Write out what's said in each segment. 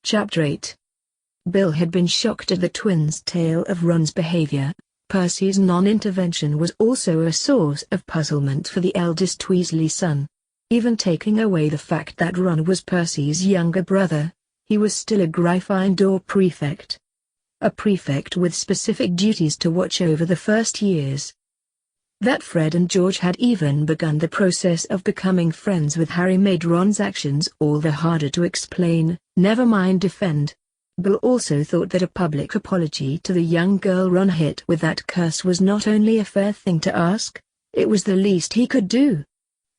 Chapter 8. Bill had been shocked at the twins' tale of Ron's behavior. Percy's non-intervention was also a source of puzzlement for the eldest Weasley son. Even taking away the fact that Ron was Percy's younger brother, he was still a Gryffindor prefect. A prefect with specific duties to watch over the first years. That Fred and George had even begun the process of becoming friends with Harry made Ron's actions all the harder to explain, never mind defend. Bill also thought that a public apology to the young girl Ron hit with that curse was not only a fair thing to ask, it was the least he could do.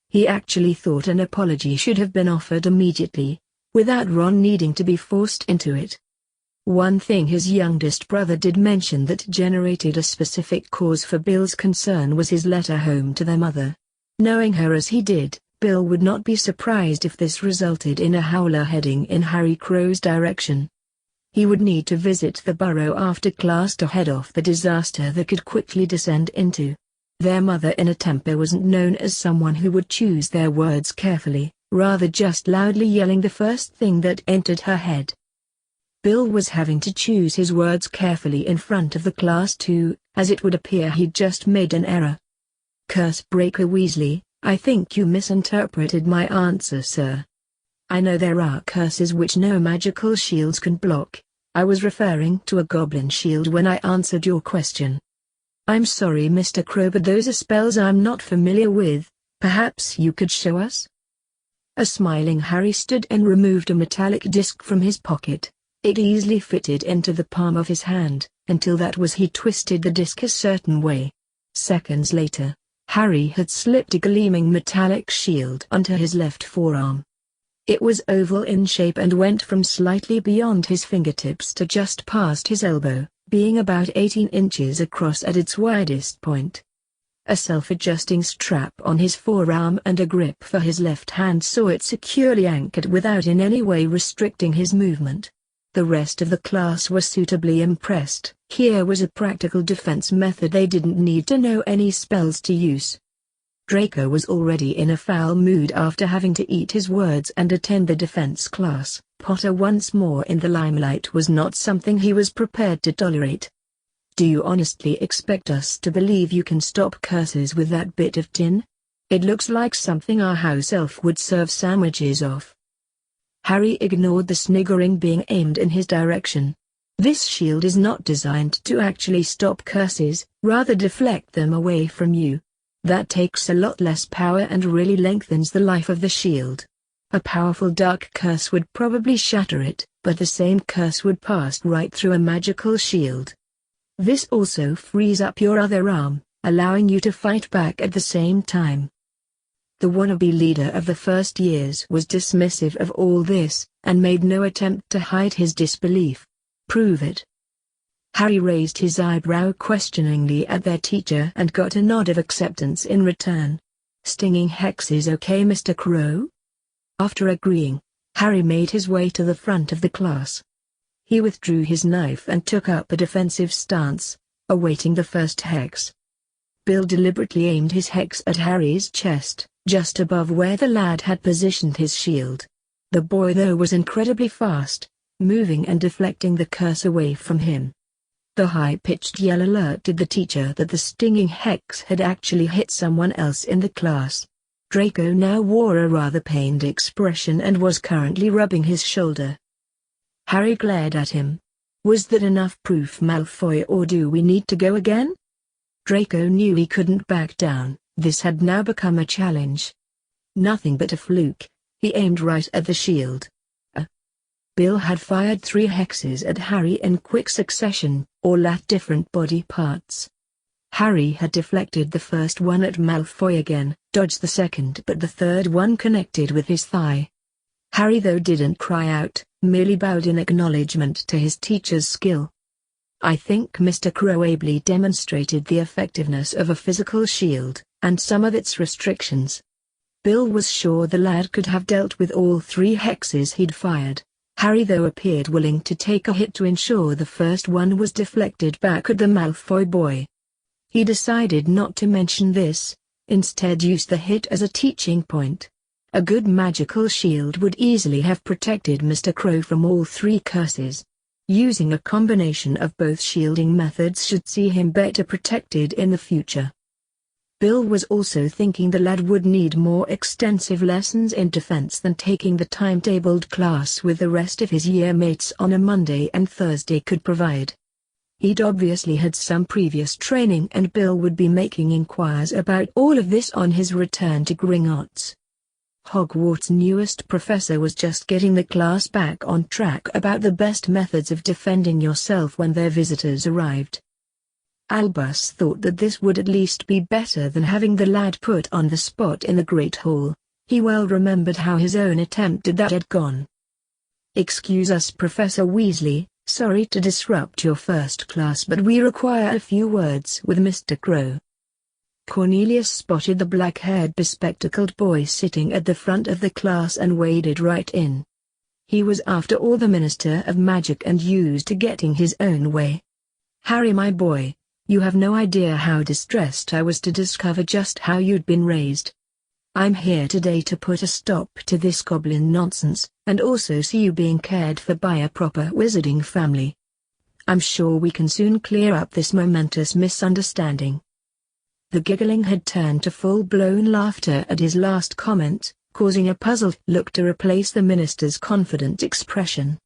He actually thought an apology should have been offered immediately, without Ron needing to be forced into it. One thing his youngest brother did mention that generated a specific cause for Bill's concern was his letter home to their mother. Knowing her as he did, Bill would not be surprised if this resulted in a howler heading in Harry Crow's direction. He would need to visit the burrow after class to head off the disaster that could quickly descend into. Their mother in a temper wasn't known as someone who would choose their words carefully, rather just loudly yelling the first thing that entered her head. Bill was having to choose his words carefully in front of the class too, as it would appear he'd just made an error. Cursebreaker Weasley, I think you misinterpreted my answer, sir. I know there are curses which no magical shields can block. I was referring to a goblin shield when I answered your question. I'm sorry, Mr. Crow, but those are spells I'm not familiar with. Perhaps you could show us? A smiling Harry stood and removed a metallic disc from his pocket. It easily fitted into the palm of his hand. Until that was he twisted the disc a certain way. Seconds later, Harry had slipped a gleaming metallic shield onto his left forearm. It was oval in shape and went from slightly beyond his fingertips to just past his elbow, being about 18 inches across at its widest point. A self-adjusting strap on his forearm and a grip for his left hand saw it securely anchored without in any way restricting his movement. The rest of the class was suitably impressed. Here was a practical defense method they didn't need to know any spells to use. Draco was already in a foul mood after having to eat his words and attend the defense class. Potter once more in the limelight was not something he was prepared to tolerate. Do you honestly expect us to believe you can stop curses with that bit of tin? It looks like something our house elf would serve sandwiches off. Harry ignored the sniggering being aimed in his direction. This shield is not designed to actually stop curses, rather deflect them away from you. That takes a lot less power and really lengthens the life of the shield. A powerful dark curse would probably shatter it, but the same curse would pass right through a magical shield. This also frees up your other arm, allowing you to fight back at the same time. The wannabe leader of the first years was dismissive of all this, and made no attempt to hide his disbelief. Prove it. Harry raised his eyebrow questioningly at their teacher and got a nod of acceptance in return. Stinging hexes, okay, Mr. Crow? After agreeing, Harry made his way to the front of the class. He withdrew his knife and took up a defensive stance, awaiting the first hex. Bill deliberately aimed his hex at Harry's chest, just above where the lad had positioned his shield. The boy though was incredibly fast, moving and deflecting the curse away from him. The high-pitched yell alerted the teacher that the stinging hex had actually hit someone else in the class. Draco now wore a rather pained expression and was currently rubbing his shoulder. Harry glared at him. Was that enough proof, Malfoy, or do we need to go again? Draco knew he couldn't back down. This had now become a challenge. Nothing but a fluke. He aimed right at the shield. Bill had fired 3 hexes at Harry in quick succession, all at different body parts. Harry had deflected the first one at Malfoy again, dodged the second, but the third one connected with his thigh. Harry though didn't cry out, merely bowed in acknowledgement to his teacher's skill. I think Mr. Crow ably demonstrated the effectiveness of a physical shield, and some of its restrictions. Bill was sure the lad could have dealt with all 3 hexes he'd fired. Harry though appeared willing to take a hit to ensure the first one was deflected back at the Malfoy boy. He decided not to mention this, instead used the hit as a teaching point. A good magical shield would easily have protected Mr. Crow from all three curses. Using a combination of both shielding methods should see him better protected in the future. Bill was also thinking the lad would need more extensive lessons in defense than taking the timetabled class with the rest of his year mates on a Monday and Thursday could provide. He'd obviously had some previous training, and Bill would be making inquiries about all of this on his return to Gringotts. Hogwarts' newest professor was just getting the class back on track about the best methods of defending yourself when their visitors arrived. Albus thought that this would at least be better than having the lad put on the spot in the Great Hall. He well remembered how his own attempt at that had gone. "Excuse us, Professor Weasley, sorry to disrupt your first class, but we require a few words with Mr. Crow." Cornelius spotted the black-haired bespectacled boy sitting at the front of the class and waded right in. He was after all the Minister of Magic and used to getting his own way. "Harry, my boy, you have no idea how distressed I was to discover just how you'd been raised. I'm here today to put a stop to this goblin nonsense, and also see you being cared for by a proper wizarding family. I'm sure we can soon clear up this momentous misunderstanding." The giggling had turned to full-blown laughter at his last comment, causing a puzzled look to replace the minister's confident expression.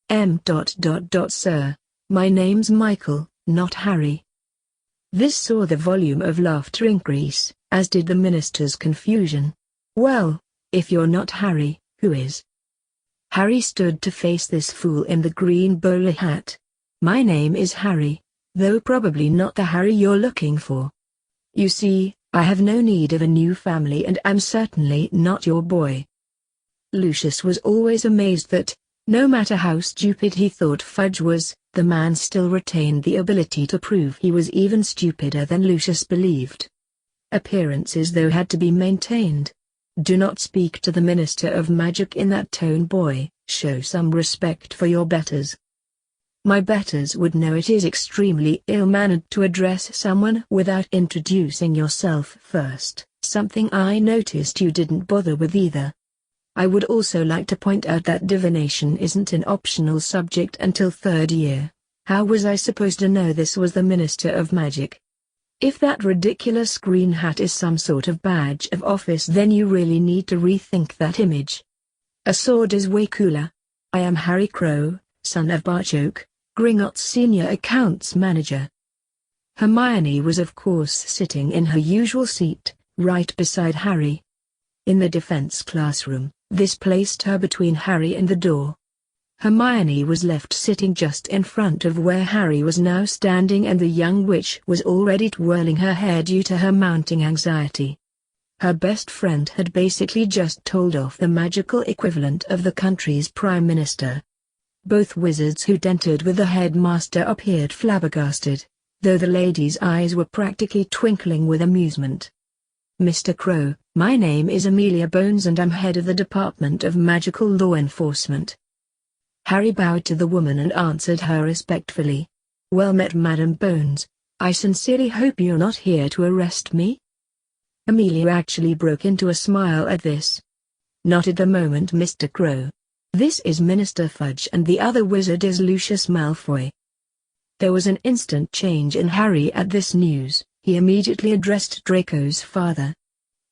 Sir, my name's Michael, not Harry." This saw the volume of laughter increase, as did the minister's confusion. "Well, if you're not Harry, who is?" Harry stood to face this fool in the green bowler hat. "My name is Harry, though probably not the Harry you're looking for. You see, I have no need of a new family and I'm certainly not your boy." Lucius was always amazed that, no matter how stupid he thought Fudge was, the man still retained the ability to prove he was even stupider than Lucius believed. Appearances though had to be maintained. "Do not speak to the Minister of Magic in that tone, boy, show some respect for your betters." "My betters would know it is extremely ill-mannered to address someone without introducing yourself first, something I noticed you didn't bother with either. I would also like to point out that divination isn't an optional subject until third year. How was I supposed to know this was the Minister of Magic? If that ridiculous green hat is some sort of badge of office, then you really need to rethink that image. A sword is way cooler. I am Harry Crow, son of Barchoke, Gringotts' senior accounts manager." Hermione was of course sitting in her usual seat, right beside Harry. In the defense classroom, this placed her between Harry and the door. Hermione was left sitting just in front of where Harry was now standing, and the young witch was already twirling her hair due to her mounting anxiety. Her best friend had basically just told off the magical equivalent of the country's prime minister. Both wizards who'd entered with the headmaster appeared flabbergasted, though the lady's eyes were practically twinkling with amusement. "Mr. Crow, my name is Amelia Bones and I'm head of the Department of Magical Law Enforcement." Harry bowed to the woman and answered her respectfully. "Well met, Madam Bones. I sincerely hope you're not here to arrest me?" Amelia actually broke into a smile at this. "Not at the moment, Mr. Crow. This is Minister Fudge and the other wizard is Lucius Malfoy." There was an instant change in Harry at this news. He immediately addressed Draco's father.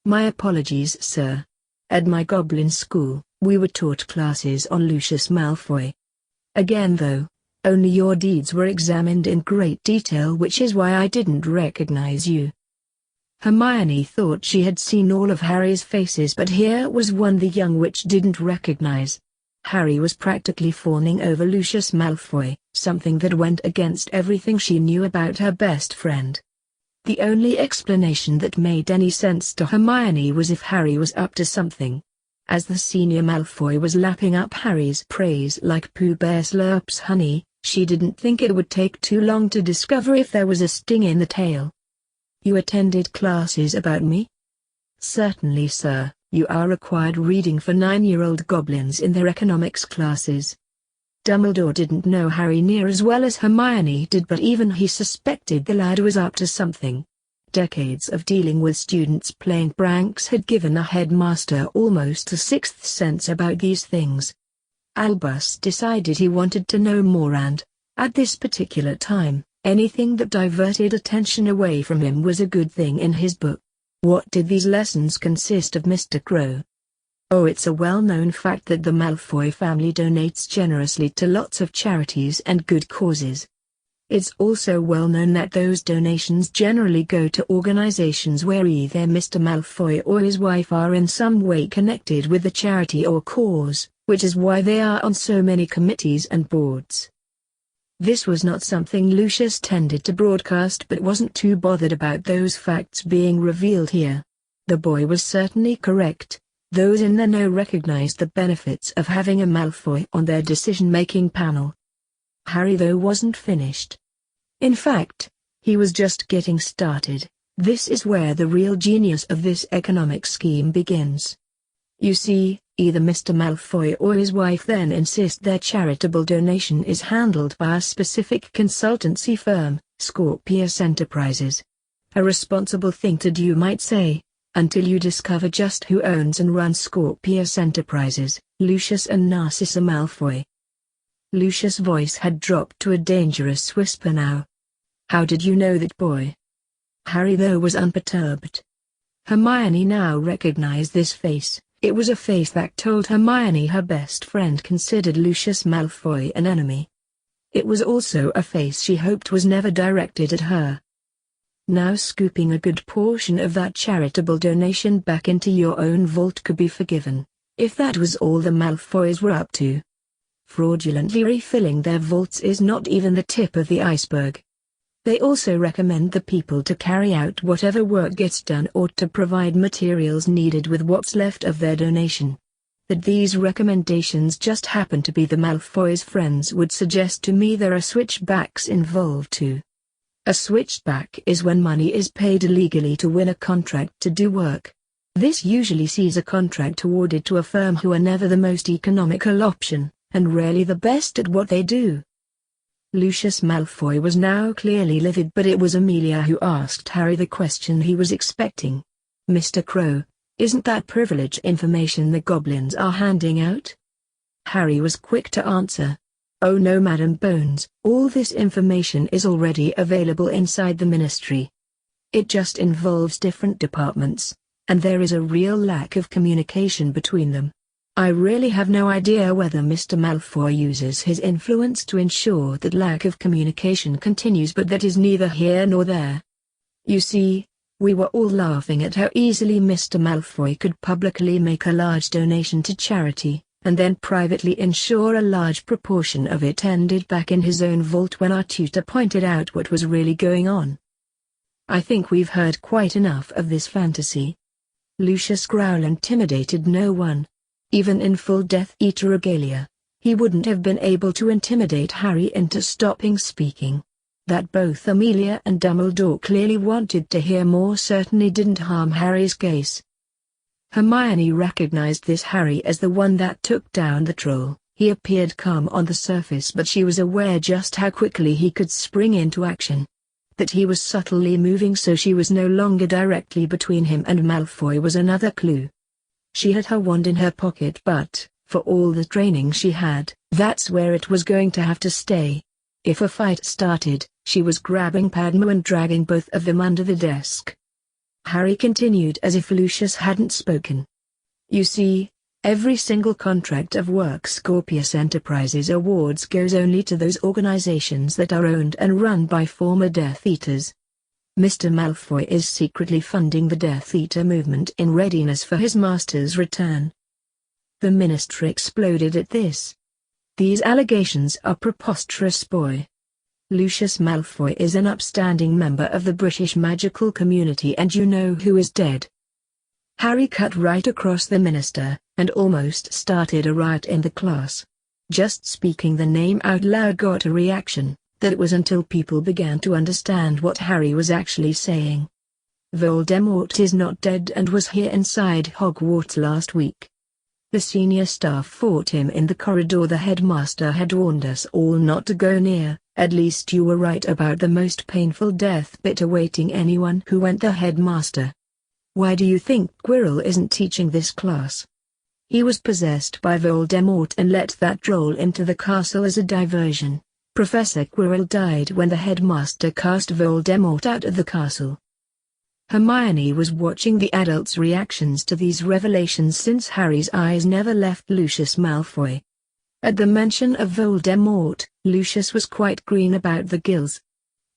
"My apologies, sir. At my goblin school, we were taught classes on Lucius Malfoy. Again though, only your deeds were examined in great detail, which is why I didn't recognize you." Hermione thought she had seen all of Harry's faces, but here was one the young witch didn't recognize. Harry was practically fawning over Lucius Malfoy, something that went against everything she knew about her best friend. The only explanation that made any sense to Hermione was if Harry was up to something. As the senior Malfoy was lapping up Harry's praise like Pooh Bear slurps honey, she didn't think it would take too long to discover if there was a sting in the tail. "You attended classes about me?" "Certainly, sir. You are required reading for 9-year-old goblins in their economics classes." Dumbledore didn't know Harry near as well as Hermione did, but even he suspected the lad was up to something. Decades of dealing with students playing pranks had given a headmaster almost a sixth sense about these things. Albus decided he wanted to know more and, at this particular time, anything that diverted attention away from him was a good thing in his book. What did these lessons consist of, Mr. Crow? Oh, it's a well-known fact that the Malfoy family donates generously to lots of charities and good causes. It's also well known that those donations generally go to organizations where either Mr. Malfoy or his wife are in some way connected with the charity or cause, which is why they are on so many committees and boards. This was not something Lucius tended to broadcast, but wasn't too bothered about those facts being revealed here. The boy was certainly correct. Those in the know recognized the benefits of having a Malfoy on their decision-making panel. Harry, though, wasn't finished. In fact, he was just getting started. This is where the real genius of this economic scheme begins. You see, either Mr. Malfoy or his wife then insist their charitable donation is handled by a specific consultancy firm, Scorpius Enterprises. A responsible thing to do, you might say, until you discover just who owns and runs Scorpius Enterprises, Lucius and Narcissa Malfoy. Lucius' voice had dropped to a dangerous whisper now. How did you know that, boy? Harry, though, was unperturbed. Hermione now recognized this face. It was a face that told Hermione her best friend considered Lucius Malfoy an enemy. It was also a face she hoped was never directed at her. Now scooping a good portion of that charitable donation back into your own vault could be forgiven, if that was all the Malfoys were up to. Fraudulently refilling their vaults is not even the tip of the iceberg. They also recommend the people to carry out whatever work gets done or to provide materials needed with what's left of their donation. That these recommendations just happen to be the Malfoys' friends would suggest to me there are switchbacks involved too. A switchback is when money is paid illegally to win a contract to do work. This usually sees a contract awarded to a firm who are never the most economical option, and rarely the best at what they do. Lucius Malfoy was now clearly livid, but it was Amelia who asked Harry the question he was expecting. Mr. Crow, isn't that privilege information the goblins are handing out? Harry was quick to answer. Oh no, Madam Bones, all this information is already available inside the ministry. It just involves different departments, and there is a real lack of communication between them. I really have no idea whether Mr. Malfoy uses his influence to ensure that lack of communication continues, but that is neither here nor there. You see, we were all laughing at how easily Mr. Malfoy could publicly make a large donation to charity, and then privately ensure a large proportion of it ended back in his own vault when our tutor pointed out what was really going on. I think we've heard quite enough of this fantasy. Lucius' growl intimidated no one. Even in full Death Eater regalia, he wouldn't have been able to intimidate Harry into stopping speaking. That both Amelia and Dumbledore clearly wanted to hear more certainly didn't harm Harry's case. Hermione recognized this Harry as the one that took down the troll. He appeared calm on the surface, but she was aware just how quickly he could spring into action. That he was subtly moving so she was no longer directly between him and Malfoy was another clue. She had her wand in her pocket, but, for all the training she had, that's where it was going to have to stay. If a fight started, she was grabbing Padma and dragging both of them under the desk. Harry continued as if Lucius hadn't spoken. You see, every single contract of work Scorpius Enterprises awards goes only to those organizations that are owned and run by former Death Eaters. Mr. Malfoy is secretly funding the Death Eater movement in readiness for his master's return. The ministry exploded at this. These allegations are preposterous, boy. Lucius Malfoy is an upstanding member of the British magical community, and you know who is dead. Harry cut right across the minister, and almost started a riot in the class. Just speaking the name out loud got a reaction. That it was until people began to understand what Harry was actually saying. Voldemort is not dead and was here inside Hogwarts last week. The senior staff fought him in the corridor. The headmaster had warned us all not to go near. At least you were right about the most painful death bit awaiting anyone who went. The headmaster. Why do you think Quirrell isn't teaching this class? He was possessed by Voldemort and let that droll into the castle as a diversion. Professor Quirrell died when the headmaster cast Voldemort out of the castle. Hermione was watching the adults' reactions to these revelations since Harry's eyes never left Lucius Malfoy. At the mention of Voldemort, Lucius was quite green about the gills.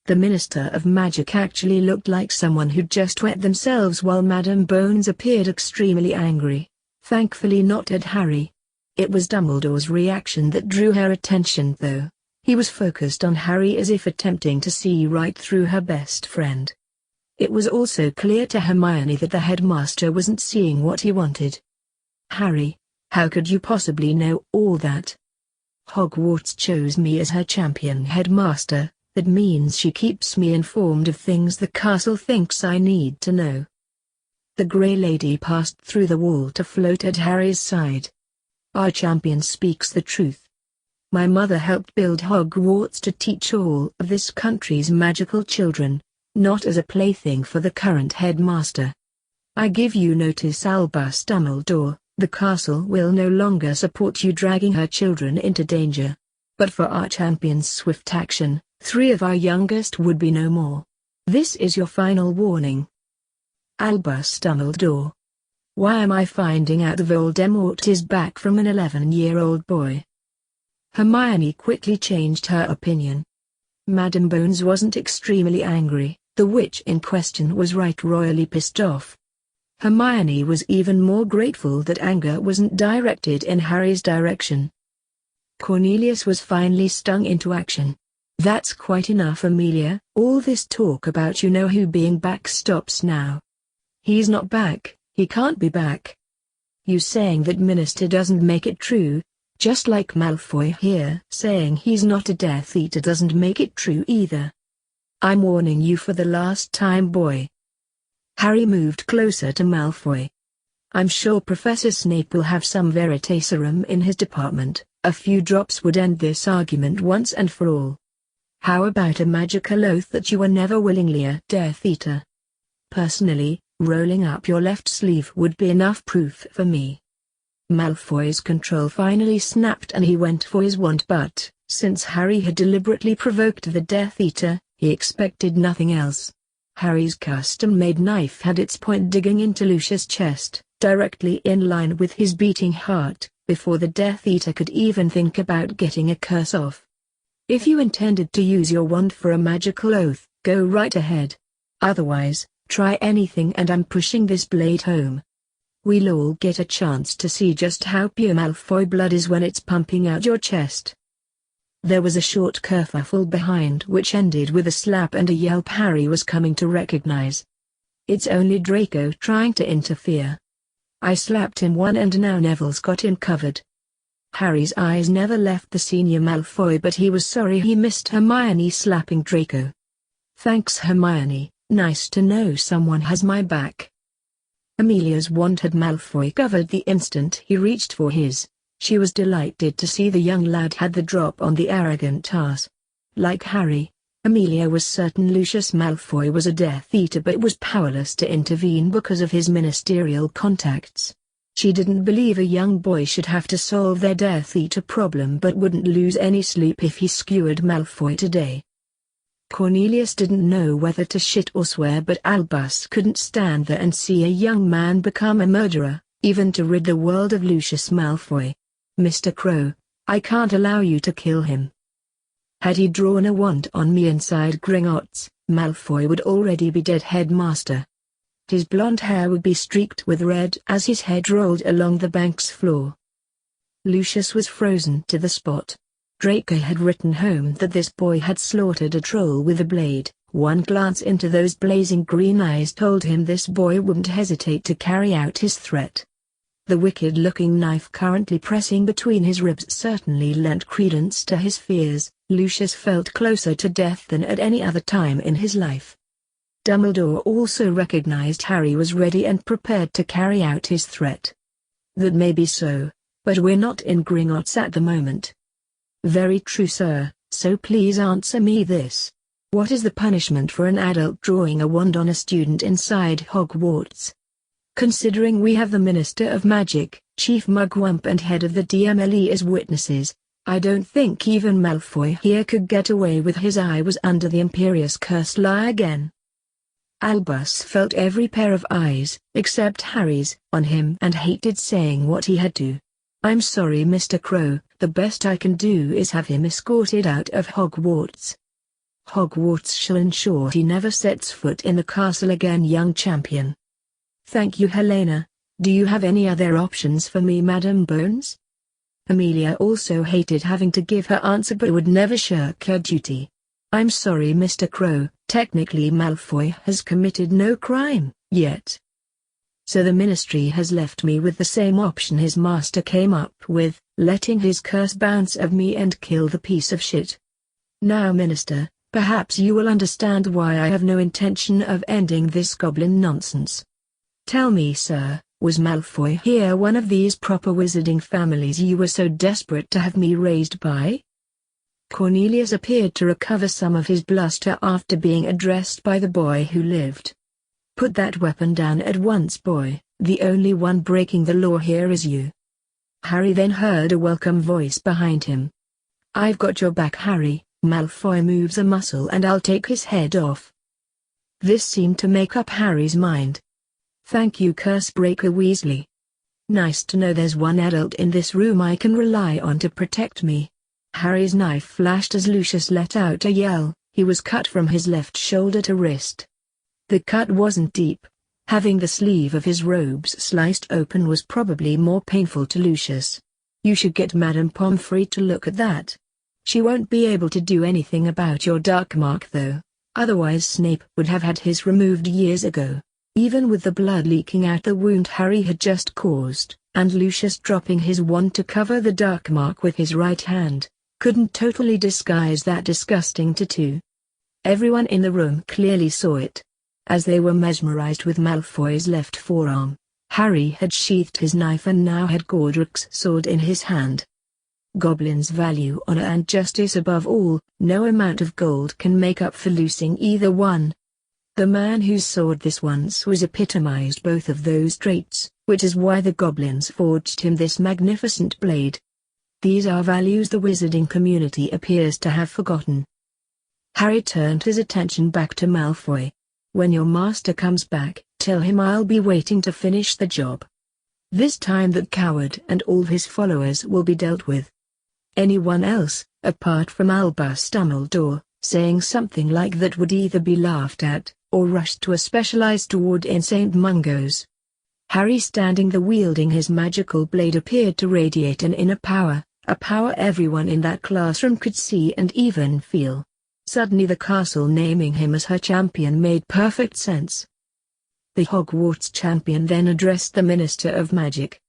The Minister of Magic actually looked like someone who'd just wet themselves, while Madame Bones appeared extremely angry, thankfully not at Harry. It was Dumbledore's reaction that drew her attention though. He was focused on Harry as if attempting to see right through her best friend. It was also clear to Hermione that the headmaster wasn't seeing what he wanted. Harry, how could you possibly know all that? Hogwarts chose me as her champion headmaster. That means she keeps me informed of things the castle thinks I need to know. The Grey Lady passed through the wall to float at Harry's side. Our champion speaks the truth. My mother helped build Hogwarts to teach all of this country's magical children, not as a plaything for the current headmaster. I give you notice, Albus Dumbledore, the castle will no longer support you dragging her children into danger. But for our champion's swift action, 3 of our youngest would be no more. This is your final warning. Albus Dumbledore. Why am I finding out Voldemort is back from an 11-year-old boy? Hermione quickly changed her opinion. Madame Bones wasn't extremely angry. The witch in question was royally pissed off. Hermione was even more grateful that anger wasn't directed in Harry's direction. Cornelius was finally stung into action. That's quite enough, Amelia. All this talk about you-know-who being back stops now. He's not back, he can't be back. You saying that Minister doesn't make it true, just like Malfoy here saying he's not a Death Eater doesn't make it true either. I'm warning you for the last time, boy. Harry moved closer to Malfoy. I'm sure Professor Snape will have some Veritaserum in his department. A few drops would end this argument once and for all. How about a magical oath that you were never willingly a Death Eater? Personally, rolling up your left sleeve would be enough proof for me. Malfoy's control finally snapped and he went for his wand, but, since Harry had deliberately provoked the Death Eater, he expected nothing else. Harry's custom-made knife had its point digging into Lucius' chest, directly in line with his beating heart, before the Death Eater could even think about getting a curse off. If you intended to use your wand for a magical oath, go right ahead. Otherwise, try anything and I'm pushing this blade home. We'll all get a chance to see just how pure Malfoy blood is when it's pumping out your chest. There was a short kerfuffle behind which ended with a slap and a yelp Harry was coming to recognize. It's only Draco trying to interfere. I slapped him one and now Neville's got him covered. Harry's eyes never left the senior Malfoy, but he was sorry he missed Hermione slapping Draco. Thanks, Hermione, nice to know someone has my back. Amelia's wand had Malfoy covered the instant he reached for his. She was delighted to see the young lad had the drop on the arrogant ass. Like Harry, Amelia was certain Lucius Malfoy was a Death Eater but was powerless to intervene because of his ministerial contacts. She didn't believe a young boy should have to solve their Death Eater problem but wouldn't lose any sleep if he skewered Malfoy today. Cornelius didn't know whether to shit or swear, but Albus couldn't stand there and see a young man become a murderer, even to rid the world of Lucius Malfoy. Mr. Crow, I can't allow you to kill him. Had he drawn a wand on me inside Gringotts, Malfoy would already be dead, headmaster. His blonde hair would be streaked with red as his head rolled along the bank's floor. Lucius was frozen to the spot. Draco had written home that this boy had slaughtered a troll with a blade. One glance into those blazing green eyes told him this boy wouldn't hesitate to carry out his threat. The wicked-looking knife currently pressing between his ribs certainly lent credence to his fears. Lucius felt closer to death than at any other time in his life. Dumbledore also recognized Harry was ready and prepared to carry out his threat. That may be so, but we're not in Gringotts at the moment. Very true, sir, so please answer me this. What is the punishment for an adult drawing a wand on a student inside Hogwarts? Considering we have the Minister of Magic, Chief Mugwump and head of the DMLE as witnesses, I don't think even Malfoy here could get away with his eye was under the Imperious curse lie again. Albus felt every pair of eyes, except Harry's, on him and hated saying what he had to. I'm sorry, Mr. Crow, the best I can do is have him escorted out of Hogwarts. Hogwarts shall ensure he never sets foot in the castle again, young champion. Thank you, Helena. Do you have any other options for me, Madam Bones? Amelia also hated having to give her answer but would never shirk her duty. I'm sorry, Mr. Crow, technically Malfoy has committed no crime, yet. So the Ministry has left me with the same option his master came up with, letting his curse bounce of me and kill the piece of shit. Now, Minister, perhaps you will understand why I have no intention of ending this goblin nonsense. Tell me, sir, was Malfoy here one of these proper wizarding families you were so desperate to have me raised by? Cornelius appeared to recover some of his bluster after being addressed by the boy who lived. Put that weapon down at once, boy, the only one breaking the law here is you. Harry then heard a welcome voice behind him. I've got your back, Harry. Malfoy moves a muscle and I'll take his head off. This seemed to make up Harry's mind. Thank you, Cursebreaker Weasley. Nice to know there's one adult in this room I can rely on to protect me. Harry's knife flashed as Lucius let out a yell. He was cut from his left shoulder to wrist. The cut wasn't deep. Having the sleeve of his robes sliced open was probably more painful to Lucius. You should get Madame Pomfrey to look at that. She won't be able to do anything about your dark mark though, otherwise Snape would have had his removed years ago. Even with the blood leaking out the wound Harry had just caused, and Lucius dropping his wand to cover the dark mark with his right hand, couldn't totally disguise that disgusting tattoo. Everyone in the room clearly saw it. As they were mesmerized with Malfoy's left forearm, Harry had sheathed his knife and now had Godric's sword in his hand. Goblins value honor and justice above all, no amount of gold can make up for losing either one. The man whose sword this once was epitomized both of those traits, which is why the goblins forged him this magnificent blade. These are values the wizarding community appears to have forgotten. Harry turned his attention back to Malfoy. When your master comes back, tell him I'll be waiting to finish the job. This time that coward and all his followers will be dealt with. Anyone else, apart from Albus Dumbledore, saying something like that would either be laughed at, or rushed to a specialized ward in St. Mungo's. Harry standing there wielding his magical blade appeared to radiate an inner power, a power everyone in that classroom could see and even feel. Suddenly the castle naming him as her champion made perfect sense. The Hogwarts champion then addressed the Minister of Magic.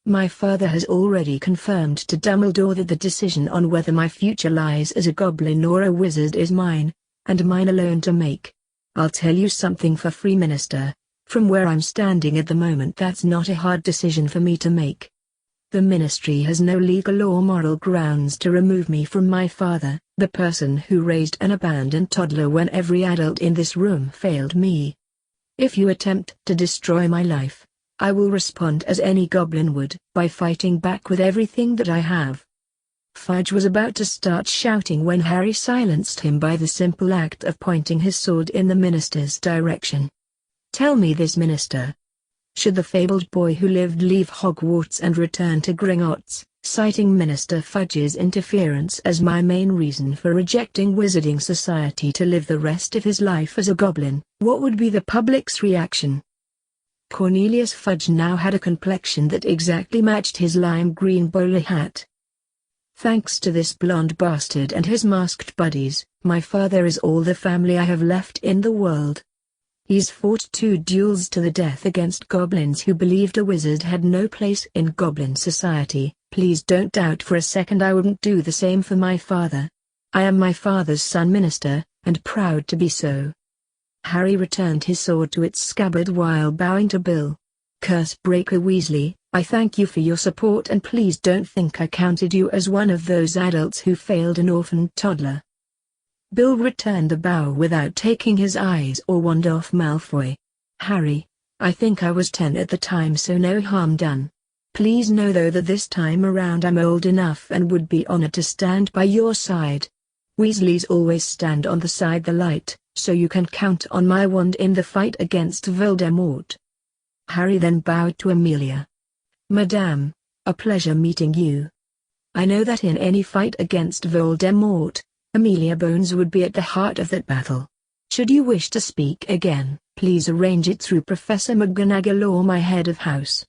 My father has already confirmed to Dumbledore that the decision on whether my future lies as a goblin or a wizard is mine, and mine alone to make. I'll tell you something for free, Minister. From where I'm standing at the moment, that's not a hard decision for me to make. The Ministry has no legal or moral grounds to remove me from my father, the person who raised an abandoned toddler when every adult in this room failed me. If you attempt to destroy my life, I will respond as any goblin would, by fighting back with everything that I have. Fudge was about to start shouting when Harry silenced him by the simple act of pointing his sword in the minister's direction. Tell me this, Minister. Should the fabled boy who lived leave Hogwarts and return to Gringotts, citing Minister Fudge's interference as my main reason for rejecting Wizarding Society to live the rest of his life as a goblin, what would be the public's reaction? Cornelius Fudge now had a complexion that exactly matched his lime green bowler hat. Thanks to this blonde bastard and his masked buddies, my father is all the family I have left in the world. He's fought 2 duels to the death against goblins who believed a wizard had no place in Goblin Society. Please don't doubt for a second I wouldn't do the same for my father. I am my father's son, Minister, and proud to be so. Harry returned his sword to its scabbard while bowing to Bill. Cursebreaker Weasley, I thank you for your support and please don't think I counted you as one of those adults who failed an orphaned toddler. Bill returned the bow without taking his eyes or wand off Malfoy. Harry, I think I was 10 at the time, so no harm done. Please know though that this time around I'm old enough and would be honored to stand by your side. Weasleys always stand on the side the light, so you can count on my wand in the fight against Voldemort. Harry then bowed to Amelia. Madame, a pleasure meeting you. I know that in any fight against Voldemort, Amelia Bones would be at the heart of that battle. Should you wish to speak again, please arrange it through Professor McGonagall or my head of house.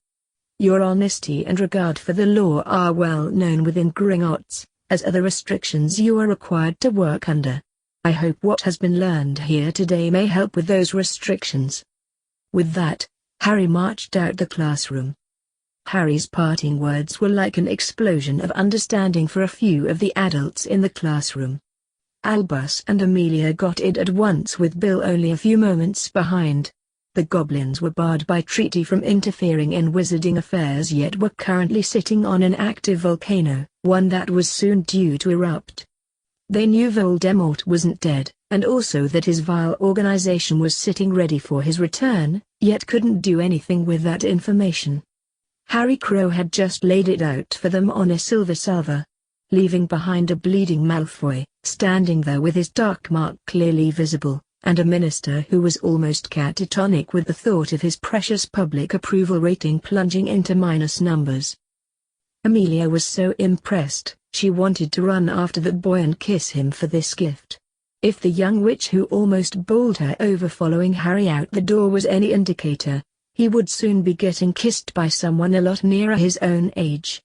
Your honesty and regard for the law are well known within Gringotts, as are the restrictions you are required to work under. I hope what has been learned here today may help with those restrictions. With that, Harry marched out the classroom. Harry's parting words were like an explosion of understanding for a few of the adults in the classroom. Albus and Amelia got it at once, with Bill only a few moments behind. The goblins were barred by treaty from interfering in wizarding affairs, yet were currently sitting on an active volcano, one that was soon due to erupt. They knew Voldemort wasn't dead, and also that his vile organization was sitting ready for his return, yet couldn't do anything with that information. Harry Crow had just laid it out for them on a silver salver, leaving behind a bleeding Malfoy, standing there with his dark mark clearly visible, and a minister who was almost catatonic with the thought of his precious public approval rating plunging into minus numbers. Amelia was so impressed, she wanted to run after the boy and kiss him for this gift. If the young witch who almost bowled her over following Harry out the door was any indicator, he would soon be getting kissed by someone a lot nearer his own age.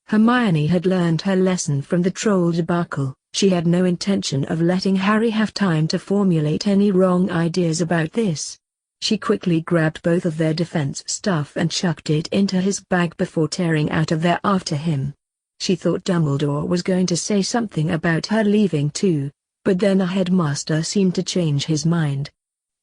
Hermione had learned her lesson from the troll debacle. She had no intention of letting Harry have time to formulate any wrong ideas about this. She quickly grabbed both of their defense staff and chucked it into his bag before tearing out of there after him. She thought Dumbledore was going to say something about her leaving too, but then the headmaster seemed to change his mind.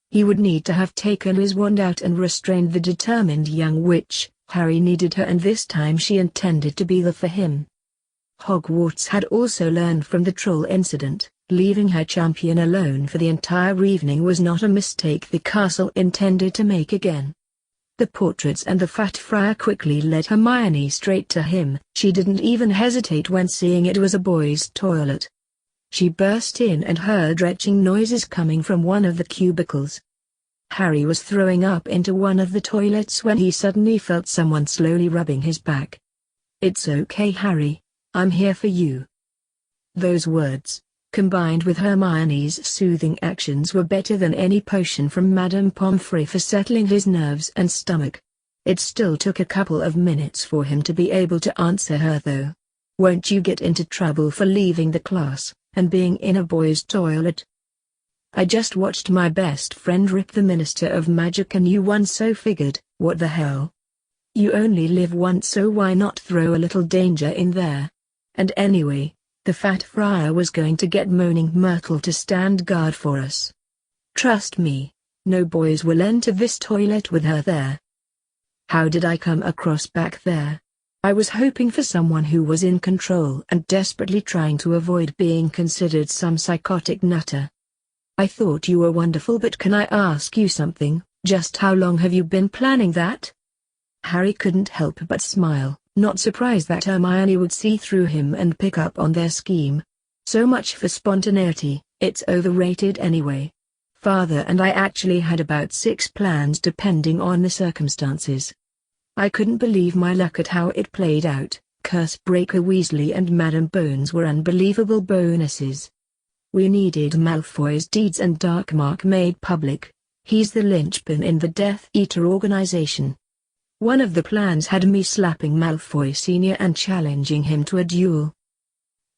He would need to have taken his wand out and restrained the determined young witch. Harry needed her, and this time she intended to be there for him. Hogwarts had also learned from the troll incident. Leaving her champion alone for the entire evening was not a mistake the castle intended to make again. The portraits and the fat friar quickly led Hermione straight to him. She didn't even hesitate when seeing it was a boys' toilet. She burst in and heard retching noises coming from one of the cubicles. Harry was throwing up into one of the toilets when he suddenly felt someone slowly rubbing his back. "It's okay, Harry. I'm here for you." Those words, combined with Hermione's soothing actions, were better than any potion from Madame Pomfrey for settling his nerves and stomach. It still took a couple of minutes for him to be able to answer her though. "Won't you get into trouble for leaving the class, and being in a boys' toilet?" "I just watched my best friend rip the Minister of Magic a new one, so figured, what the hell? You only live once, so why not throw a little danger in there? And anyway, the fat friar was going to get Moaning Myrtle to stand guard for us. Trust me, no boys will enter this toilet with her there." "How did I come across back there? I was hoping for someone who was in control and desperately trying to avoid being considered some psychotic nutter. I thought you were wonderful, but can I ask you something? Just how long have you been planning that?" Harry couldn't help but smile, not surprised that Hermione would see through him and pick up on their scheme. So much for spontaneity, it's overrated anyway. Father and I actually had about 6 plans depending on the circumstances. I couldn't believe my luck at how it played out. Cursebreaker Weasley and Madame Bones were unbelievable bonuses. We needed Malfoy's deeds and Darkmark made public. He's the linchpin in the Death Eater organization. One of the plans had me slapping Malfoy Sr. and challenging him to a duel.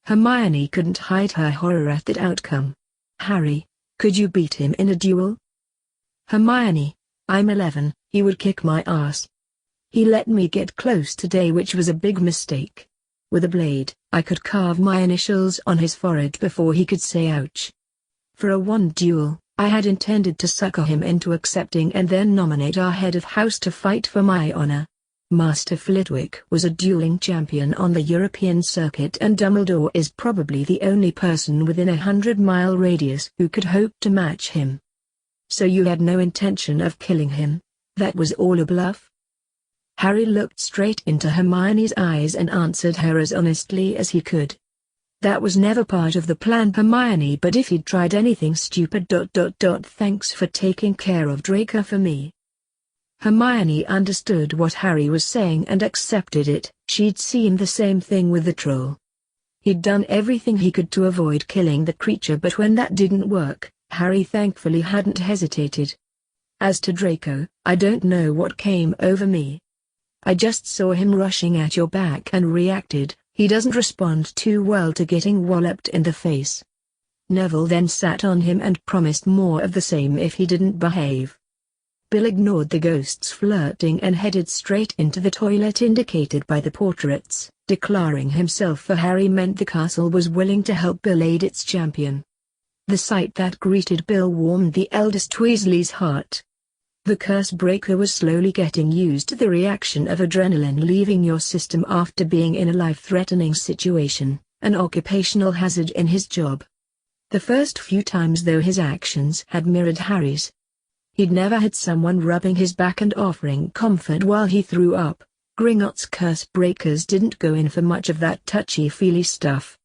Hermione couldn't hide her horror at that outcome. "Harry, could you beat him in a duel?" "Hermione, I'm 11, he would kick my ass. He let me get close today, which was a big mistake. With a blade, I could carve my initials on his forehead before he could say ouch. For a wand duel, I had intended to sucker him into accepting and then nominate our head of house to fight for my honor. Master Flitwick was a dueling champion on the European circuit, and Dumbledore is probably the only person within a 100-mile radius who could hope to match him. So you had no intention of killing him? That was all a bluff? Harry looked straight into Hermione's eyes and answered her as honestly as he could. That was never part of the plan, Hermione, but if he'd tried anything stupid... Thanks for taking care of Draco for me. Hermione understood what Harry was saying and accepted it. She'd seen the same thing with the troll. He'd done everything he could to avoid killing the creature, but when that didn't work, Harry thankfully hadn't hesitated. As to Draco, I don't know what came over me. I just saw him rushing at your back and reacted. He doesn't respond too well to getting walloped in the face. Neville then sat on him and promised more of the same if he didn't behave. Bill ignored the ghost's flirting and headed straight into the toilet indicated by the portraits. Declaring himself for Harry meant the castle was willing to help Bill aid its champion. The sight that greeted Bill warmed the eldest Weasley's heart. The curse breaker was slowly getting used to the reaction of adrenaline leaving your system after being in a life-threatening situation, an occupational hazard in his job. The first few times though his actions had mirrored Harry's. He'd never had someone rubbing his back and offering comfort while he threw up. Gringotts curse breakers didn't go in for much of that touchy-feely stuff.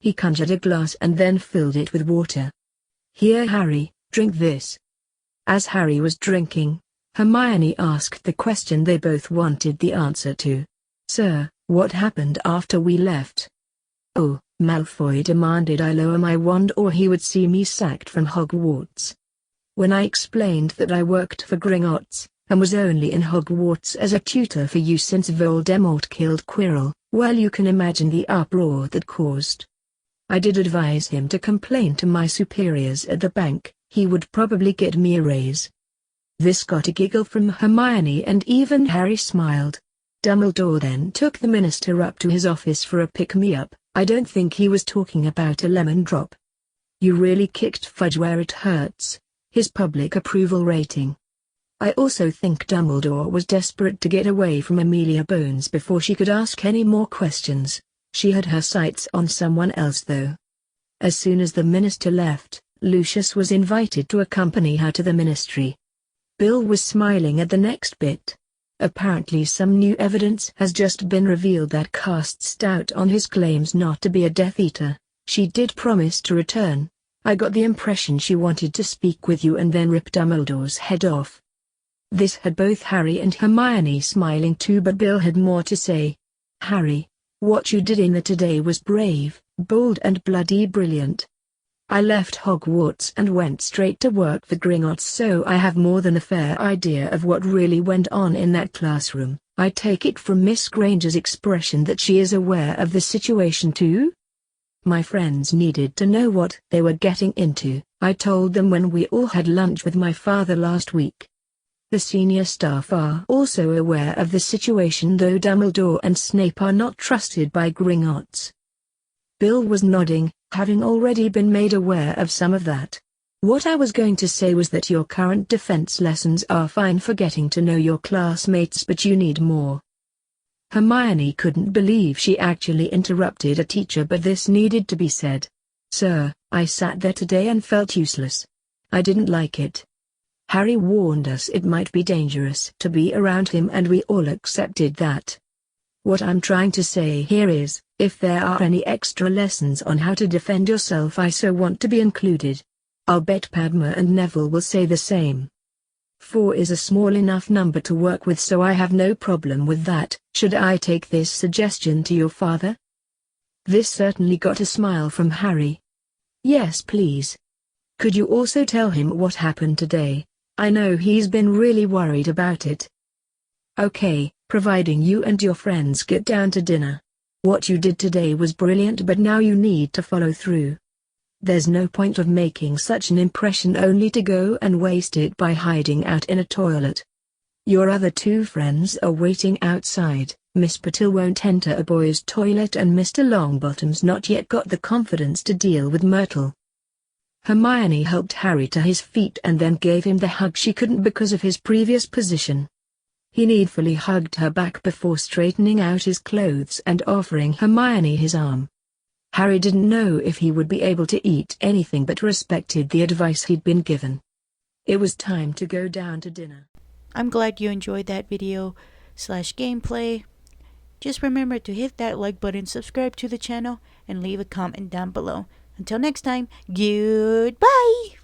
He conjured a glass and then filled it with water. Here Harry, drink this. As Harry was drinking, Hermione asked the question they both wanted the answer to. Sir, what happened after we left? Oh, Malfoy demanded I lower my wand or he would see me sacked from Hogwarts. When I explained that I worked for Gringotts, and was only in Hogwarts as a tutor for you since Voldemort killed Quirrell, well you can imagine the uproar that caused. I did advise him to complain to my superiors at the bank. He would probably get me a raise. This got a giggle from Hermione and even Harry smiled. Dumbledore then took the minister up to his office for a pick-me-up. I don't think he was talking about a lemon drop. You really kicked Fudge where it hurts. His public approval rating. I also think Dumbledore was desperate to get away from Amelia Bones before she could ask any more questions. She had her sights on someone else though. As soon as the minister left, Lucius was invited to accompany her to the ministry. Bill was smiling at the next bit. Apparently some new evidence has just been revealed that casts doubt on his claims not to be a Death Eater. She did promise to return. I got the impression she wanted to speak with you and then rip Dumbledore's head off. This had both Harry and Hermione smiling too, but Bill had more to say. Harry, what you did in there today was brave, bold and bloody brilliant. I left Hogwarts and went straight to work for Gringotts, so I have more than a fair idea of what really went on in that classroom. I take it from Miss Granger's expression that she is aware of the situation too? My friends needed to know what they were getting into. I told them when we all had lunch with my father last week. The senior staff are also aware of the situation, though Dumbledore and Snape are not trusted by Gringotts. Bill was nodding, having already been made aware of some of that. What I was going to say was that your current defense lessons are fine for getting to know your classmates, but you need more. Hermione couldn't believe she actually interrupted a teacher, but this needed to be said. Sir, I sat there today and felt useless. I didn't like it. Harry warned us it might be dangerous to be around him and we all accepted that. What I'm trying to say here is, if there are any extra lessons on how to defend yourself, I so want to be included. I'll bet Padma and Neville will say the same. 4 is a small enough number to work with, so I have no problem with that. Should I take this suggestion to your father? This certainly got a smile from Harry. Yes, please. Could you also tell him what happened today? I know he's been really worried about it. Okay, providing you and your friends get down to dinner. What you did today was brilliant, but now you need to follow through. There's no point of making such an impression only to go and waste it by hiding out in a toilet. Your other 2 friends are waiting outside. Miss Patil won't enter a boys' toilet and Mr. Longbottom's not yet got the confidence to deal with Myrtle. Hermione helped Harry to his feet and then gave him the hug she couldn't because of his previous position. He needfully hugged her back before straightening out his clothes and offering Hermione his arm. Harry didn't know if he would be able to eat anything but respected the advice he'd been given. It was time to go down to dinner. I'm glad you enjoyed that video/gameplay. Just remember to hit that like button, subscribe to the channel, and leave a comment down below. Until next time, goodbye!